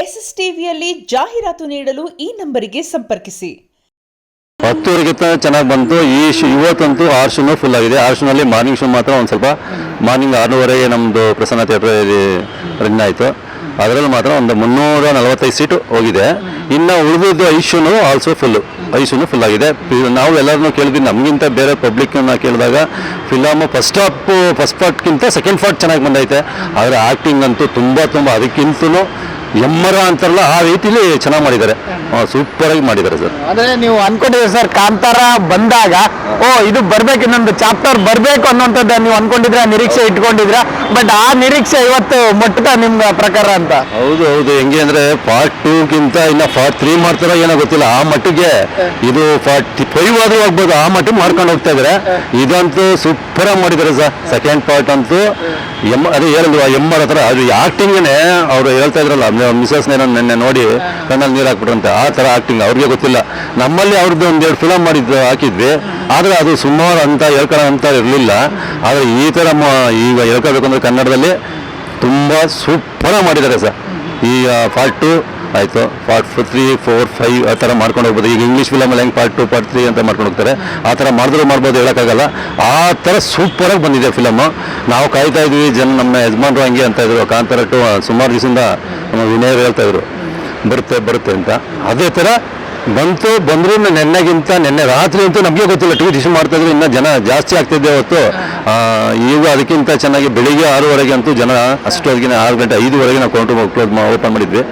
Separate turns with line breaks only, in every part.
S S ಟಿವಿಯಲ್ಲಿ ಜಾಹೀರಾತು ನೀಡಲು ಈ ನಂಬರಿಗೆ ಸಂಪರ್ಕಿಸಿ.
10ವರೆಗಿಂತ ಚೆನ್ನಾಗಿ ಬಂತು. ಇವತ್ತಂತೂ 6 ಶೋನೂ ಫುಲ್ ಆಗಿದೆ. 6 ಶೋನಲ್ಲಿ ಮಾರ್ನಿಂಗ್ ಶೋ ಮಾತ್ರ ಒಂದು ಸ್ವಲ್ಪ ಮಾರ್ನಿಂಗ್ 6:30ಗೆ ನಮ್ಮದು ಪ್ರಸನ್ನ ಥಿಯೇಟ್ರಲ್ಲಿ ರನ್ ಆಯಿತು. ಅದರಲ್ಲಿ ಮಾತ್ರ ಒಂದು 345 ಸೀಟು ಹೋಗಿದೆ. ಇನ್ನು ಉಳಿದಿದ್ದು 5 ಶೋನು ಆಲ್ಸೋ ಫುಲ್ಲು, 5 ಶೋನು ಫುಲ್ ಆಗಿದೆ. ನಾವು ಎಲ್ಲರನ್ನೂ ಕೇಳಿದ್ವಿ, ನಮಗಿಂತ ಬೇರೆ ಪಬ್ಲಿಕ್ಕನ್ನು ಕೇಳಿದಾಗ ಫಿಲಮ್ ಫಸ್ಟ್ ಪಾರ್ಟ್ಗಿಂತ ಸೆಕೆಂಡ್ ಪಾರ್ಟ್ ಚೆನ್ನಾಗಿ ಬಂದೈತೆ. ಆದರೆ ಆ್ಯಕ್ಟಿಂಗ್ ಅಂತೂ ತುಂಬ ಅದಕ್ಕಿಂತಲೂ ಎಮ್ಮರ ಅಂತಾರಲ್ಲ ಆ ರೀತಿಲಿ ಚೆನ್ನಾಗಿ ಮಾಡಿದ್ದಾರೆ, ಸೂಪರಾಗಿ ಮಾಡಿದ್ದಾರೆ ಸರ್.
ಆದರೆ ನೀವು ಅನ್ಕೊಂಡಿದ್ದೀರಿ ಸರ್, ಕಾಂತಾರ ಬಂದಾಗ ಇದು ಬರ್ಬೇಕು, ಇನ್ನೊಂದು ಚಾಪ್ಟರ್ ಬರಬೇಕು ಅನ್ನೋಂಥದ್ದು ನೀವು ಅನ್ಕೊಂಡಿದ್ರೆ, ನಿರೀಕ್ಷೆ ಇಟ್ಕೊಂಡಿದ್ರ, ಬಟ್ ಆ ನಿರೀಕ್ಷೆ ಇವತ್ತು ಮುಟ್ಟುತ್ತಾ ನಿಮ್ಮ ಪ್ರಕಾರ ಅಂತ?
ಹೌದು. ಹೆಂಗೆ ಅಂದರೆ ಪಾರ್ಟ್ 2ಗಿಂತ ಇನ್ನು ಪಾರ್ಟ್ 3 ಮಾಡ್ತಾರೋ ಏನೋ ಗೊತ್ತಿಲ್ಲ. ಆ ಮಟ್ಟಿಗೆ ಇದು ಪಾರ್ಟ್ 5 ಆದರೂ ಆಗ್ಬೋದು, ಆ ಮಟ್ಟಿಗೆ ಮಾಡ್ಕೊಂಡು ಹೋಗ್ತಾ ಇದ್ದಾರೆ. ಇದಂತೂ ಸೂಪರಾಗಿ ಮಾಡಿದ್ದಾರೆ ಸರ್. ಸೆಕೆಂಡ್ ಪಾರ್ಟ್ ಅಂತೂ ಅದೇ ಹೇಳಿದ್ವು ಎಮ್ಮರ ಹತ್ರ ಅದು ಆ್ಯಕ್ಟಿಂಗೇ ಅವರು ಹೇಳ್ತಾ ಇದ್ರಲ್ಲ, ಮಿಸಸ್ನೇ ನಿನ್ನೆ ನೋಡಿ ಕಣ್ಣಲ್ಲಿ ನೀರು ಹಾಕ್ಬಿಟ್ರಂತೆ, ಆ ಥರ ಆ್ಯಕ್ಟಿಂಗ್ ಅವ್ರಿಗೆ ಗೊತ್ತಿಲ್ಲ. ನಮ್ಮಲ್ಲಿ ಅವ್ರದ್ದು 1-2 ಫಿಲಮ್ ಹಾಕಿದ್ವಿ, ಆದರೆ ಅದು ಸುಮಾರು ಅಂತ ಹೇಳ್ಕೊಳ್ಳೋ ಅಂತ ಇರಲಿಲ್ಲ. ಆದರೆ ಈ ಥರ ಈಗ ಹೇಳ್ಕೋಬೇಕಂದ್ರೆ ಕನ್ನಡದಲ್ಲಿ ತುಂಬ ಸೂಪರಾಗಿ ಮಾಡಿದ್ದಾರೆ ಸರ್. ಈ ಪಾರ್ಟ್ 2 ಆಯಿತು, ಪಾರ್ಟ್ 3, 4, 5 ಆ ಥರ ಮಾಡ್ಕೊಂಡು ಹೋಗ್ಬೋದು. ಈಗ ಇಂಗ್ಲೀಷ್ ಫಿಲಮಲ್ಲಿ ಹೆಂಗೆ ಪಾರ್ಟ್ 2, ಪಾರ್ಟ್ 3 ಅಂತ ಮಾಡ್ಕೊಂಡು ಹೋಗ್ತಾರೆ, ಆ ಥರ ಮಾಡ್ಬೋದು, ಹೇಳೋಕ್ಕಾಗಲ್ಲ. ಆ ಥರ ಸೂಪರಾಗಿ ಬಂದಿದೆ ಫಿಲಮ್ಮು. ನಾವು ಕಾಯ್ತಾ ಇದ್ವಿ, ನಮ್ಮ ಯಜಮಾನ್ರು ಹಂಗೆ ಅಂತ ಇದ್ರು. ಕಾಂತಾರ 2 ಸುಮಾರು ದಿವಸದಿಂದ ನಮ್ಮ ವಿನಯರು ಹೇಳ್ತಾಯಿದ್ರು ಬರುತ್ತೆ ಅಂತ. ಅದೇ ಥರ ಬಂದರೂ ನಿನ್ನೆ ರಾತ್ರಿ ಅಂತೂ ನಮಗೆ ಗೊತ್ತಿಲ್ಲ, ಟ್ವೀಟ್ ಇಶ್ಯೂ ಮಾಡ್ತಾಯಿದ್ರು, ಇನ್ನೂ ಜನ ಜಾಸ್ತಿ ಆಗ್ತಿದ್ದೆ ಹೊತ್ತು. ಈಗ ಅದಕ್ಕಿಂತ ಚೆನ್ನಾಗಿ ಬೆಳಿಗ್ಗೆ 6:30 ಅಂತೂ ಜನ ಅಷ್ಟೊತ್ತಿಗೆ 6 ಗಂಟೆ 5:30 ನಾವು ಕೌಂಟರ್ ಓಪನ್ ಮಾಡಿದ್ವಿ.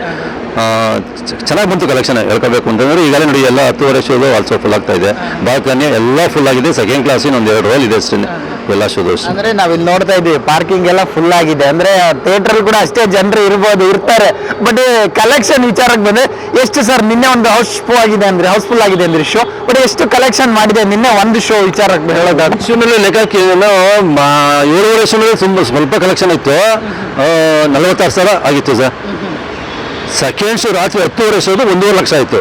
ಚೆನ್ನಾಗಿ ಬಂತು ಕಲೆಕ್ಷನ್ ಹೇಳ್ಕೋಬೇಕು ಅಂತಂದರೆ. ಈಗಲೇ ನೋಡಿ ಎಲ್ಲ 10:30 ಶೋದು ಆಲ್ಸೋ ಫುಲ್ ಆಗ್ತಾ ಇದೆ. ಬಾಲ್ಕನಿ ಎಲ್ಲ ಫುಲ್ ಆಗಿದೆ. ಸೆಕೆಂಡ್ ಕ್ಲಾಸಿನ 1-2 ರೋಲ್ ಇದೆ ಅಷ್ಟೇ ಎಲ್ಲ ಶೋದು.
ಅಂದರೆ ನಾವಿಲ್ಲಿ ನೋಡ್ತಾ ಇದ್ದೀವಿ ಪಾರ್ಕಿಂಗ್ ಎಲ್ಲ ಫುಲ್ ಆಗಿದೆ. ಅಂದರೆ ಥಿಯೇಟ್ರಲ್ಲಿ ಕೂಡ ಅಷ್ಟೇ ಜನರು ಇರ್ತಾರೆ, ಬಟ್ ಕಲೆಕ್ಷನ್ ವಿಚಾರಕ್ಕೆ ಬಂದರೆ ಎಷ್ಟು ಸರ್? ನಿನ್ನೆ ಒಂದು ಹೌಸ್ಫುಲ್ ಆಗಿದೆ ಅಂದ್ರೆ ಶೋ, ಬಟ್ ಎಷ್ಟು ಕಲೆಕ್ಷನ್ ಮಾಡಿದೆ ನಿನ್ನೆ ಒಂದು ಶೋ ವಿಚಾರಕ್ಕೆ ಹೇಳೋದಾದ್ರೆ?
ಶೋನಲ್ಲಿ ಲೆಕ್ಕಕ್ಕೆ 7:30 ಶೋನಲ್ಲಿ ಸ್ವಲ್ಪ ಕಲೆಕ್ಷನ್ ಇತ್ತು, 46,000 ಆಗಿತ್ತು ಸರ್. ಸೆಕೆಂಡ್ ಶೋ ರಾತ್ರಿ 10:30 ಶೋದು 1.5 ಲಕ್ಷ ಆಯಿತು.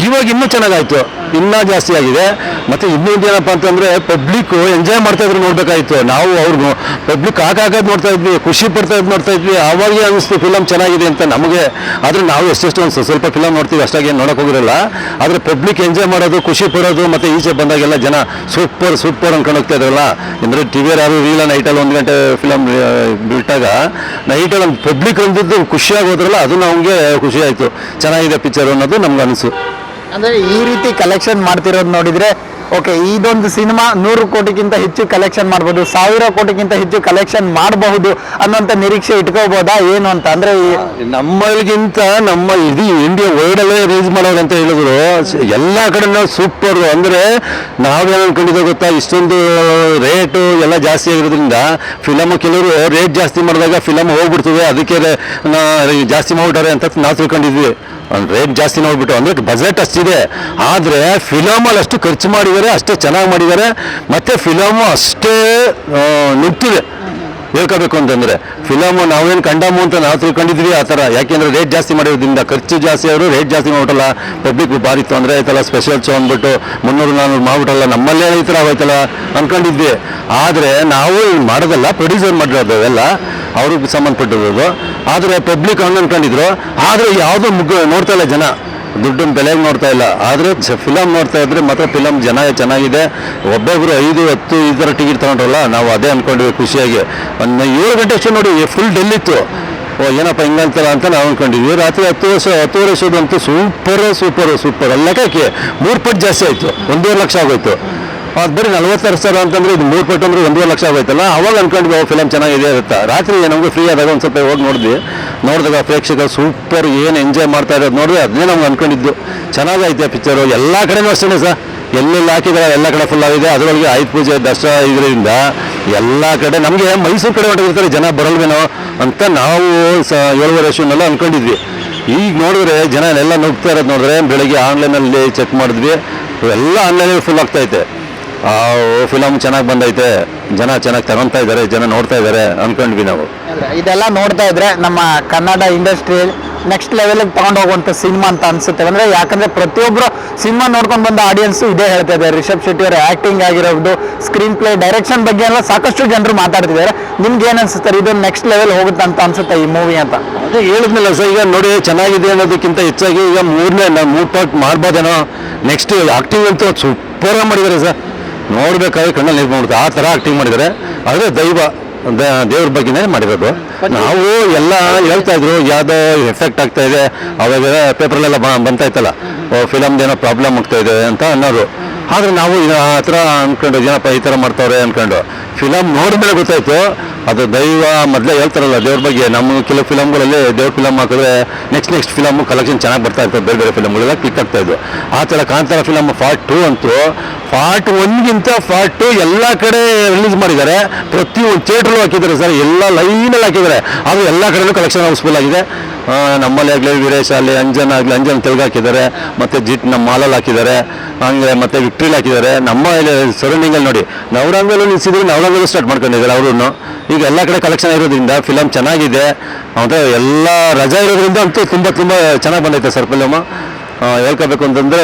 ಇವಾಗ ಇನ್ನೂ ಚೆನ್ನಾಗಾಯಿತು, ಇನ್ನೂ ಜಾಸ್ತಿ ಆಗಿದೆ. ಮತ್ತು ಇನ್ನೊಂದು ಏನಪ್ಪ ಅಂತಂದರೆ ಪಬ್ಲಿಕ್ಕು ಎಂಜಾಯ್ ಮಾಡ್ತಾಯಿದ್ರು ನೋಡಬೇಕಾಯಿತು. ನಾವು ಅವ್ರಿಗೂ ಪಬ್ಲಿಕ್ ಹಾಕಾಗೋದು ನೋಡ್ತಾ ಇದ್ವಿ, ಖುಷಿ ನೋಡ್ತಾ ಇದ್ವಿ. ಆವಾಗೇ ಅನ್ನಿಸ್ತು ಫಿಲಮ್ ಚೆನ್ನಾಗಿದೆ ಅಂತ ನಮಗೆ. ಆದರೆ ನಾವು ಎಷ್ಟೆಷ್ಟು ಒಂದು ಸ್ವಲ್ಪ ಫಿಲಮ್ ನೋಡ್ತೀವಿ, ಅಷ್ಟಾಗಿ ಏನು ನೋಡೋಕೆ ಹೋಗಿರಲ್ಲ. ಆದರೆ ಪಬ್ಲಿಕ್ ಎಂಜಾಯ್ ಮಾಡೋದು, ಖುಷಿ ಪಡೋದು, ಮತ್ತು ಈಚೆ ಬಂದಾಗೆಲ್ಲ ಜನ ಸೂಪರ್ ಅಂದ್ಕೊಂಡು ಹೋಗ್ತಾ ಇದ್ರಲ್ಲ. ಅಂದರೆ ಟಿ ವಿಯಲ್ಲಿ ಯಾರು ಇಲ್ಲ, ನೈಟಲ್ಲಿ 1 ಗಂಟೆ ಫಿಲಮ್ ಬಿಟ್ಟಾಗ ನೈಟಲ್ಲಿ ಒಂದು ಪಬ್ಲಿಕ್ ಅಂದಿದ್ದು ಖುಷಿಯಾಗಿ ಹೋದ್ರಲ್ಲ, ಅದು ನಮಗೆ ಖುಷಿ ಆಯಿತು. ಚೆನ್ನಾಗಿದೆ ಪಿಕ್ಚರ್ ಅನ್ನೋದು ನಮ್ಗೆ ಅನಿಸು.
ಅಂದರೆ ಈ ರೀತಿ ಕಲೆಕ್ಷನ್ ಮಾಡ್ತಿರೋದು ನೋಡಿದರೆ ಓಕೆ, ಇದೊಂದು ಸಿನಿಮಾ 100 ಕೋಟಿಗಿಂತ ಹೆಚ್ಚು ಕಲೆಕ್ಷನ್ ಮಾಡ್ಬೋದು, 1000 ಕೋಟಿಗಿಂತ ಹೆಚ್ಚು ಕಲೆಕ್ಷನ್ ಮಾಡಬಹುದು ಅನ್ನೋಂಥ ನಿರೀಕ್ಷೆ ಇಟ್ಕೋಬೋದಾ ಏನು ಅಂತ? ಅಂದರೆ
ನಮ್ಮಲ್ಲಿಗಿಂತ ನಮ್ಮ ಇಡೀ ಇಂಡಿಯಾ ವರ್ಲ್ಡಲ್ಲೇ ರಿಲೀಸ್ ಮಾಡೋರು ಅಂತ ಹೇಳಿದ್ರು. ಎಲ್ಲ ಕಡೆನೂ ಸೂಪರ್. ಅಂದರೆ ನಾವೇನು ಅನ್ಕೊಂಡಿದ್ದೆ ಗೊತ್ತಾ, ಇಷ್ಟೊಂದು ರೇಟು ಎಲ್ಲ ಜಾಸ್ತಿ ಆಗಿರೋದ್ರಿಂದ ಫಿಲಮ್ ಕೆಲವರು ರೇಟ್ ಜಾಸ್ತಿ ಮಾಡಿದಾಗ ಫಿಲಮ್ ಹೋಗ್ಬಿಡ್ತದೆ, ಅದಕ್ಕೆ ಜಾಸ್ತಿ ಮಾಡ್ಬಿಟ್ಟಾರೆ ಅಂತ ನಾವು ತಿಳ್ಕೊಂಡಿದ್ವಿ. ರೇಟ್ ಜಾಸ್ತಿ ನೋಡ್ಬಿಟ್ಟು, ಅಂದರೆ ಬಜೆಟ್ ಅಷ್ಟಿದೆ, ಆದರೆ ಫಿಲಮಲ್ಲಿ ಅಷ್ಟು ಖರ್ಚು ಮಾಡಿದ್ದಾರೆ, ಅಷ್ಟೇ ಚೆನ್ನಾಗಿ ಮಾಡಿದ್ದಾರೆ, ಮತ್ತು ಫಿಲಮು ಅಷ್ಟೇ ನುಗ್ತಿದೆ ಹೇಳ್ಕೋಬೇಕು ಅಂತಂದರೆ. ಫಿಲಮು ನಾವೇನು ಕಂಡಾಮು ಅಂತ ನಾವು ತಿಳ್ಕೊಂಡಿದ್ವಿ ಆ ಥರ. ಯಾಕೆಂದರೆ ರೇಟ್ ಜಾಸ್ತಿ ಮಾಡಿರೋದ್ರಿಂದ ಖರ್ಚು ಜಾಸ್ತಿ, ಅವರು ರೇಟ್ ಜಾಸ್ತಿ ಮಾಡ್ಬಿಟ್ಟಲ್ಲ. ಪಬ್ಲಿಕ್ ಭಾರಿ ತೊಂದರೆ ಆಯ್ತಲ್ಲ, ಸ್ಪೆಷಲ್ ಶೋ ಅಂದ್ಬಿಟ್ಟು 300-400 ಮಾಡ್ಬಿಟ್ಟಲ್ಲ, ನಮ್ಮಲ್ಲೇ ಈ ಥರ ಆಗೋಯ್ತಲ್ಲ ಅಂದ್ಕೊಂಡಿದ್ವಿ. ಆದರೆ ನಾವು ಮಾಡೋದಲ್ಲ, ಪ್ರೊಡ್ಯೂಸರ್ ಮಾಡಿರೋದು ಅವೆಲ್ಲ ಅವ್ರಿಗೆ ಸಂಬಂಧಪಟ್ಟಿರೋದು. ಆದರೆ ಪಬ್ಲಿಕ್ ಹಂಗೆ ಅಂದ್ಕೊಂಡಿದ್ರು. ಆದರೆ ಯಾವುದೂ ನೋಡ್ತಾ ಇಲ್ಲ ಜನ, ದುಡ್ಡಿನ ಬೆಲೆಗೆ ನೋಡ್ತಾ ಇಲ್ಲ. ಆದರೆ ಫಿಲಮ್ ನೋಡ್ತಾ ಇದ್ರೆ ಮಾತ್ರ ಫಿಲಮ್ ಚೆನ್ನಾಗಿದೆ. ಒಬ್ಬೊಬ್ಬರು 5-10 ಈ ಥರ ಟಿಕೆಟ್ ತೊಗೊಂಡ್ರಲ್ಲ, ನಾವು ಅದೇ ಅಂದ್ಕೊಂಡ್ವಿ ಖುಷಿಯಾಗಿ. 7 ಗಂಟೆ ಅಷ್ಟು ನೋಡಿ ಫುಲ್ ಡೆಲ್ಲಿತ್ತು. ಏನಪ್ಪ ಹಿಂಗಂತಲ್ಲ ಅಂತ ನಾವು ಅಂದ್ಕೊಂಡಿದ್ವಿ. ರಾತ್ರಿ 10:30 ಶೋದಂತೂ ಸೂಪರ್ ಲೆಕ್ಕಕ್ಕೆ 3 ಪಟ್ಟು ಜಾಸ್ತಿ ಆಯಿತು, 1.5 ಲಕ್ಷ ಆಗೋಯ್ತು. ಅದು ಬರೀ 46,000 ಅಂತಂದರೆ ಇದು 3 ಪಟ್ಟು ಅಂದರೆ 1.5 ಲಕ್ಷ ಆಗೋಯ್ತಲ್ಲ. ಅವಾಗ ಅಂದ್ಕೊಂಡ್ವಿ ಫಿಲಮ್ ಚೆನ್ನಾಗಿದೆ ಇರುತ್ತೆ. ರಾತ್ರಿ ನಮಗೆ ಫ್ರೀ ಆದಾಗ ಒಂದು ಸ್ವಲ್ಪ ಹೋಗಿ ನೋಡಿದಾಗ ಪ್ರೇಕ್ಷಕರು ಸೂಪರ್ ಏನು ಎಂಜಾಯ್ ಮಾಡ್ತಾ ಇರೋದು ನೋಡಿದ್ರೆ ಅದನ್ನೇ ನಮ್ಗೆ ಅಂದ್ಕೊಂಡಿದ್ದು. ಚೆನ್ನಾಗೈತೆ ಪಿಕ್ಚರು. ಎಲ್ಲ ಕಡೆನೂ ಅಷ್ಟೇ ಸರ್, ಎಲ್ಲೆಲ್ಲಿ ಹಾಕಿದ್ದಾರೆ ಎಲ್ಲ ಕಡೆ ಫುಲ್ ಆಗಿದೆ. ಅದರೊಳಗೆ ಆಯುಧ ಪೂಜೆ, ದಸರಾ ಇದರಿಂದ ಎಲ್ಲ ಕಡೆ. ನಮಗೆ ಮೈಸೂರು ಕಡೆ ಹೊರಟಿರ್ತಾರೆ ಜನ ಬರಲ್ವೇನೋ ಅಂತ ನಾವು 7:30 ಶೋನೆಲ್ಲ ಅಂದ್ಕೊಂಡಿದ್ವಿ. ಈಗ ನೋಡಿದ್ರೆ ಜನ ಎಲ್ಲ ನುಗ್ತಾ ಇರೋದು ನೋಡಿದ್ರೆ, ಬೆಳಗ್ಗೆ ಆನ್ಲೈನಲ್ಲಿ ಚೆಕ್ ಮಾಡಿದ್ವಿ, ಎಲ್ಲ ಆನ್ಲೈನಲ್ಲಿ ಫುಲ್ ಆಗ್ತೈತೆ. ಫಿಲಮ್ ಚೆನ್ನಾಗಿ ಬಂದೈತೆ, ಜನ ಚೆನ್ನಾಗಿ ತಗೊತಾ ಇದ್ದಾರೆ, ಜನ ನೋಡ್ತಾ ಇದ್ದಾರೆ ಅಂದ್ಕೊಂಡ್ವಿ ನಾವು.
ಇದೆಲ್ಲ ನೋಡ್ತಾ ಇದ್ರೆ ನಮ್ಮ ಕನ್ನಡ ಇಂಡಸ್ಟ್ರಿ ನೆಕ್ಸ್ಟ್ ಲೆವೆಲ್ಗೆ ತಗೊಂಡು ಹೋಗುವಂಥ ಸಿನಿಮಾ ಅಂತ ಅನ್ಸುತ್ತೆ. ಅಂದ್ರೆ ಯಾಕಂದ್ರೆ ಪ್ರತಿಯೊಬ್ಬರು ಸಿನಿಮಾ ನೋಡ್ಕೊಂಡು ಬಂದ ಆಡಿಯನ್ಸ್ ಇದೇ ಹೇಳ್ತಾ ಇದ್ದಾರೆ. ರಿಷಬ್ ಶೆಟ್ಟಿ ಅವರ ಆಕ್ಟಿಂಗ್ ಆಗಿರೋದು, ಸ್ಕ್ರೀನ್ ಪ್ಲೇ, ಡೈರೆಕ್ಷನ್ ಬಗ್ಗೆ ಎಲ್ಲ ಸಾಕಷ್ಟು ಜನರು ಮಾತಾಡ್ತಿದ್ದಾರೆ. ನಿಮ್ಗೆ ಏನ್ ಅನ್ಸುತ್ತೆ, ಇದು ನೆಕ್ಸ್ಟ್ ಲೆವೆಲ್ ಹೋಗುತ್ತೆ ಅಂತ ಅನ್ಸುತ್ತೆ ಈ ಮೂವಿ ಅಂತ?
ಅದೇ ಹೇಳಿದ್ನಲ್ಲ ಸರ್, ಈಗ ನೋಡಿ ಚೆನ್ನಾಗಿದೆ ಅನ್ನೋದಕ್ಕಿಂತ ಹೆಚ್ಚಾಗಿ ಈಗ ಮೂರು ಪಾರ್ಟ್ ಮಾಡ್ಬೋದೇನೋ. ನೆಕ್ಸ್ಟ್ ಆಕ್ಟಿಂಗ್ ಅಂತೂ ಸೂಪರ್ ಮಾಡಿದ್ದಾರೆ ಸರ್, ನೋಡ್ಬೇಕಾದ್ರೆ ಕಣ್ಣಲ್ಲಿ ನೀರು ಮಾಡ್ತಾರೆ ಆ ಥರ ಆಕ್ಟಿಂಗ್ ಮಾಡಿದ್ದಾರೆ. ಅದೇ ದೇವ್ರ ಬಗ್ಗೆನೇ ಮಾಡಿರೋದು. ನಾವು ಎಲ್ಲ ಹೇಳ್ತಾ ಇದ್ರು ಯಾವುದೋ ಎಫೆಕ್ಟ್ ಆಗ್ತಾ ಇದೆ, ಅವಾಗ ಪೇಪರ್ಲೆಲ್ಲ ಬಂತಾ ಇತ್ತಲ್ಲ, ಫಿಲಮ್ದೇನೋ ಪ್ರಾಬ್ಲಮ್ ಆಗ್ತಾ ಇದೆ ಅಂತ ಅನ್ನೋರು. ಆದ್ರೆ ನಾವು ಆ ಥರ ಅನ್ಕೊಂಡು ಏನಪ್ಪ ಈ ಥರ ಮಾಡ್ತಾವ್ರೆ ಅನ್ಕೊಂಡು ಫಿಲಮ್ ನೋಡಿದ್ಮೇಲೆ ಗೊತ್ತಾಯ್ತು ಅದು ದೈವ. ಮೊದಲೇ ಹೇಳ್ತಾರಲ್ಲ ದೇವ್ರ ಬಗ್ಗೆ, ನಮ್ಮ ಕೆಲವು ಫಿಲಮ್ಗಳಲ್ಲಿ ದೇವ್ರ ಫಿಲಮ್ ಹಾಕಿದ್ರೆ ನೆಕ್ಸ್ಟ್ ಫಿಲಮ್ ಕಲೆಕ್ಷನ್ ಚೆನ್ನಾಗಿ ಬರ್ತಾ ಇರ್ತದೆ, ಬೇರೆ ಬೇರೆ ಫಿಲಮ್ಗಳೆಲ್ಲ ಕ್ಲಿಕ್ ಆಗ್ತಾ ಇದ್ವು. ಆ ಥರ ಕಾಂತಾರ ಫಿಲಮ್ ಪಾರ್ಟ್ 2 ಅಂತೂ ಪಾರ್ಟ್ 1ಗಿಂತ ಪಾರ್ಟ್ 2 ಎಲ್ಲ ಕಡೆ ರಿಲೀಸ್ ಮಾಡಿದ್ದಾರೆ. ಪ್ರತಿಯೊಂದು ಥಿಯೇಟ್ರಲ್ಲೂ ಹಾಕಿದ್ದಾರೆ ಸರ್, ಎಲ್ಲ ಲೈನಲ್ಲಿ ಹಾಕಿದ್ದಾರೆ. ಆದರೆ ಎಲ್ಲ ಕಡೆಯೂ ಕಲೆಕ್ಷನ್ ಹೌಸ್ಫುಲ್ ಆಗಿದೆ. ನಮ್ಮಲ್ಲಿ ಆಗಲಿ ವೀರೇಶ್ ಆಗಲಿ, ಅಂಜನ್ ತೆಲುಗು ಹಾಕಿದ್ದಾರೆ, ಮತ್ತು ನಮ್ಮ ಮಾಲಲ್ಲಿ ಹಾಕಿದ್ದಾರೆ, ಹಂಗೆ ಮತ್ತು ವಿಕ್ಟ್ರಿಲಿ ಹಾಕಿದ್ದಾರೆ. ನಮ್ಮ ಸರೌಂಡಿಂಗಲ್ಲಿ ನೋಡಿ ನವರಂಗಲ್ಲೂ ನಿಲ್ಸಿದ್ರು, ನವರಂಗಲ್ಲೂ ಸ್ಟಾರ್ಟ್ ಮಾಡ್ಕೊಂಡಿದ್ದಾರೆ ಅವರು. ಈಗ ಎಲ್ಲ ಕಡೆ ಕಲೆಕ್ಷನ್ ಇರೋದ್ರಿಂದ ಫಿಲಮ್ ಚೆನ್ನಾಗಿದೆ. ಅಂದರೆ ಎಲ್ಲ ರಜಾ ಇರೋದ್ರಿಂದ ಅಂತೂ ತುಂಬ ಚೆನ್ನಾಗಿ ಬಂದೈತೆ ಸರ್ ಫಿಲಮ್. ಹೇಳ್ಕೋಬೇಕು ಅಂತಂದರೆ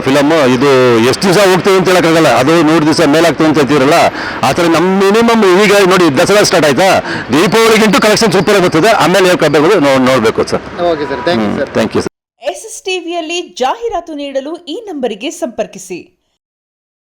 ಫಿಲಮ್ ಇದು ಎಷ್ಟು ದಿವಸ ಹೋಗ್ತೀವಿ ಅಂತ ಹೇಳೋಕ್ಕಾಗಲ್ಲ, ಅದು 100 ದಿವಸ ಮೇಲಾಗ್ತೀವಿ ಅಂತ ಹೇಳ್ತೀರಲ್ಲ, ಆ ಥರ ನಮ್ಮ ಮಿನಿಮಮ್ ಈಗ ನೋಡಿ ದಸರಾ ಸ್ಟಾರ್ಟ್ ಆಯ್ತಾ, ದೀಪಾವಳಿಗಿಂತೂ ಕಲೆಕ್ಷನ್ ಸೂಪರ್ ಬರ್ತದೆ. ಆಮೇಲೆ ಹೇಳ್ಕೋಬೇಕು ನೋಡಬೇಕು sir.
Okay sir, thank you sir.
Thank you sir.
SS ಟಿವಿಯಲ್ಲಿ ಜಾಹೀರಾತು ನೀಡಲು ಈ ನಂಬರಿಗೆ ಸಂಪರ್ಕಿಸಿ.